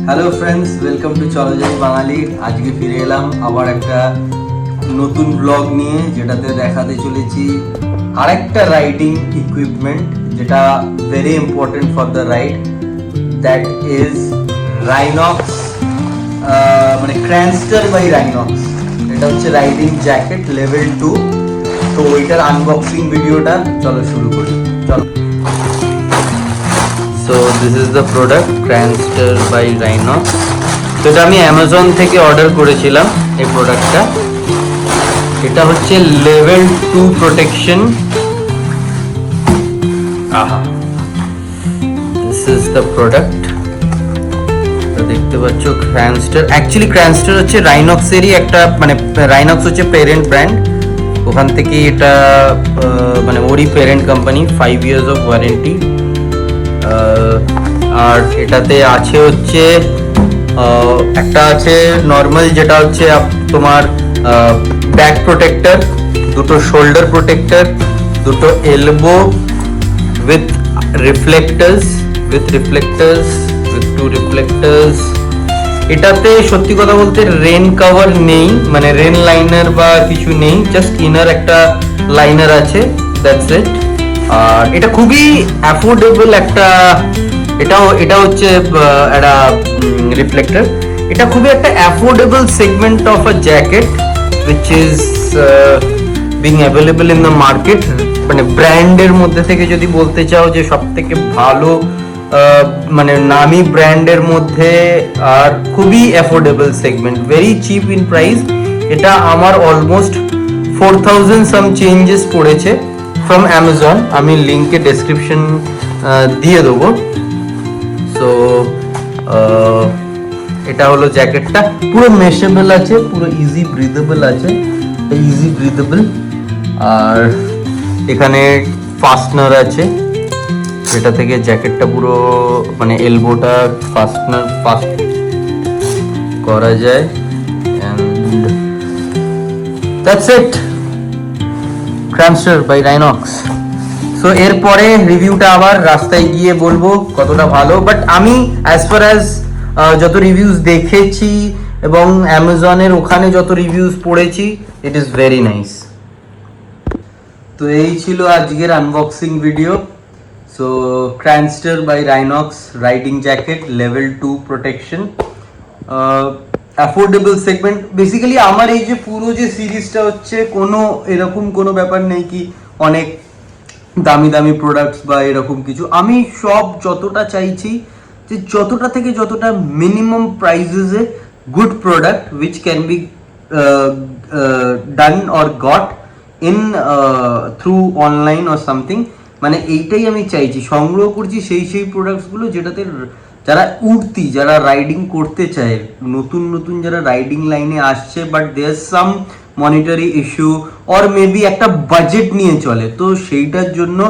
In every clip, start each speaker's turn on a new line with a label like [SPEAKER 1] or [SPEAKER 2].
[SPEAKER 1] Hello friends, welcome to Cholo Jai বাঙালি। আজকে ফিরে এলাম আবার একটা নতুন ব্লগ নিয়ে, যেটাতে দেখাতে চলেছি আরেকটা রাইডিং ইকুইপমেন্ট যেটা very important for the ride, that is Rynox, মানে ক্র্যানস্টার বাই রাইনক্স। এটা হচ্ছে রাইডিং জ্যাকেট লেভেল 2। তো ওইটার আনবক্সিং ভিডিওটা চলো শুরু করি। চলো। So this is the product, Cranster by Rhinox. তো এটা আমি অ্যামাজন থেকে অর্ডার করেছিলাম এই প্রোডাক্টটা। এটা হচ্ছে লেভেল 2 প্রোটেকশন। আহা, দিস ইজ দ্য প্রোডাক্ট। তো দেখতে পাচ্ছ ক্র্যানস্টার। অ্যাকচুয়ালি ক্র্যানস্টার হচ্ছে রাইনক্সেরই একটা, মানে রাইনক্স হচ্ছে প্যারেন্ট ব্র্যান্ড, ওখান থেকে এটা মানে ওরই parent company, 5 years of warranty. আর এটাতে আছে হচ্ছে একটা আছে নর্মাল, যেটা হচ্ছে তোমার ব্যাক প্রোটেক্টর, দুটো শোল্ডার প্রোটেক্টর, দুটো elbow with reflectors, with two reflectors. এটাতে সত্যি কথা বলতে রেন কভার নেই, মানে রেন লাইনার বা কিছু নেই, জাস্ট ইনার একটা লাইনার আছে, দ্যাটস ইট। আর এটা খুবই অ্যাফোর্ডেবল একটা, এটা হচ্ছে একটা রিফ্লেক্টর। এটা খুবই একটা affordable segment of a jacket which is being available in the market. মানে ব্র্যান্ডের মধ্যে থেকে যদি বলতে চাও যে সব থেকে ভালো মানে নামি ব্র্যান্ডের মধ্যে, আর খুবই affordable segment, very chip in price. এটা আমার অলমোস্ট 4000 সাম চেঞ্জেস পড়েছে ফ্রম অ্যামাজন। আমি লিঙ্কে ডেসক্রিপশন দিয়ে দেবো। সো এটা হলো জ্যাকেটটা, পুরো মেশেবল আছে, পুরো ইজি ব্রিদেবল আছে, ইজি ব্রিদেবল। আর এখানে ফাস্টনার আছে, এটা থেকে জ্যাকেটটা পুরো মানে এলবোটা ফাস্ট করা যায়। And that's it, Cranster by Rhinox. So এরপরে রিভিউটা আবার রাস্তায় গিয়ে বলবো কতটা ভালো, বাট আমি অ্যাজ ফার অ্যাজ যত রিভিউজ দেখেছি এবং অ্যামাজনের ওখানে যত রিভিউজ পড়েছি, ইট ইজ ভেরি নাইস। তো এই ছিল আজকের unboxing video. So Cranster by Rhinox riding jacket level 2 protection, affordable segment. Basically আমার এই যে পুরো যে সিরিজটা হচ্ছে, কোনো এরকম কোনো ব্যাপার নেই কি অনেক দামি দামি প্রোডাক্টস বা এরকম কিছু। আমি সব যতটা চাইছি যে যতটা থেকে যতটা মিনিমাম প্রাইসেসে good product which can be done or got in through online or something, মানে এইটাই আমি চাইছি। সংগ্রহ করছি সেই প্রোডাক্টসগুলো যেটাতে যারা উঠতি, যারা রাইডিং করতে চায়, নতুন নতুন যারা রাইডিং লাইনে আসছে, but there some monetary issue or maybe একটা বাজেট নিয়ে চলে, তো সেইটার জন্য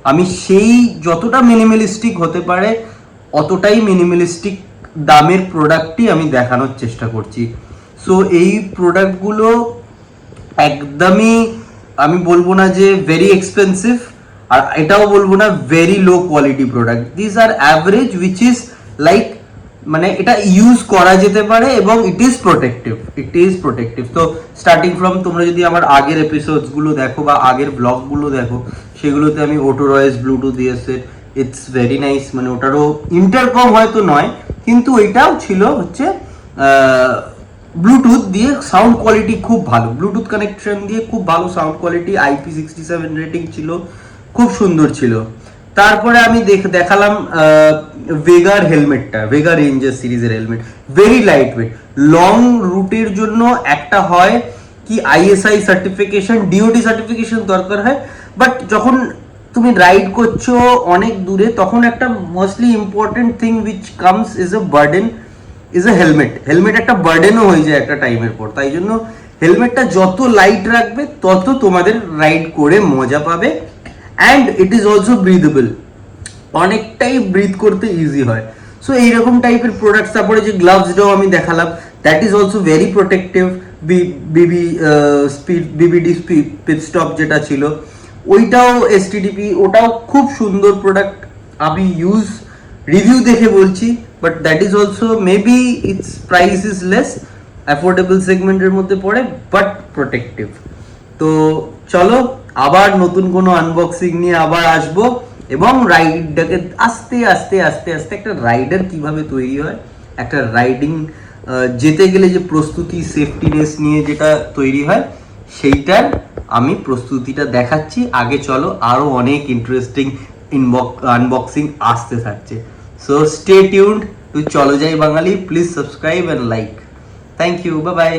[SPEAKER 1] আমি সেই যতটা মিনিমালিস্টিক হতে পারে অতটাই মিনিমালিস্টিক দামের প্রোডাক্টই আমি দেখানোর চেষ্টা করছি। সো এই প্রোডাক্টগুলো একদমই আমি বলবো না যে ভেরি এক্সপেন্সিভ, আর এটাও বলবো না very low quality product. This are average which is like, মানে এটা ইউজ করা যেতে পারে এবং ইট ইজ প্রোটেক্টিভ। তো স্টার্টিং ফ্রম, তোমরা যদি আমার আগের এপিসোডস গুলো দেখো বা আগের ব্লগ গুলো দেখো, সেগুলোতে আমি অটোরয়েস ব্লুটুথ দিয়েছে, ইটস ভেরি নাইস। মানে ওটারও ইন্টারকম হয়তো নয়, কিন্তু ওইটাও ছিল হচ্ছে ব্লুটুথ দিয়ে সাউন্ড কোয়ালিটি খুব ভালো, ব্লুটুথ কানেকশন দিয়ে খুব ভালো সাউন্ড কোয়ালিটি, IP67 রেটিং ছিল, খুব সুন্দর ছিল। তারপরে আমি দেখালাম ভেগার হেলমেটটা, ভেগা রেঞ্জার সিরিজের helmet, very light weight. Long রুটের জন্য একটা হয় কি ISI সার্টিফিকেশন, DOT সার্টিফিকেশন দরকার হয়, বাট যখন তুমি রাইড করছো অনেক দূরে, তখন একটা mostly important thing which comes is a burden, is a helmet একটা বার্ডেনও হয়ে যায় একটা টাইমের পর। তাই জন্য হেলমেটটা যত লাইট রাখবে তত তোমাদের রাইড করে মজা পাবে। And it is also breathable, অনেকটাই ব্রিথ করতে ইজি হয়। সো এইরকম টাইপের প্রোডাক্টস। তারপরে যে গ্লাভসটাও আমি দেখালাম, that is also very protective. BBD speed stop যেটা ছিল, ওইটাও STDP, ওটাও খুব সুন্দর প্রোডাক্ট। আমি রিভিউ দেখে বলছি but that is also maybe it's price is less, affordable সেগমেন্টের মধ্যে পড়ে, বাট প্রোটেক্টিভ। তো চলো আবার নতুন কোনো আনবক্সিং নিয়ে আবার আসবো, এবং রাইডটাকে আস্তে আস্তে আস্তে আস্তে একটা রাইডার কিভাবে তৈরি হয়, একটা রাইডিং যেতে গেলে যে প্রস্তুতি, সেফটিনেস নিয়ে যেটা তৈরি হয়, সেইটার আমি প্রস্তুতিটা দেখাচ্ছি। আগে চলো আরো অনেক ইন্টারেস্টিং আনবক্সিং আসতে থাকছে। So stay tuned to Cholo Jai Bangali. Please subscribe and like. Thank you, bye by.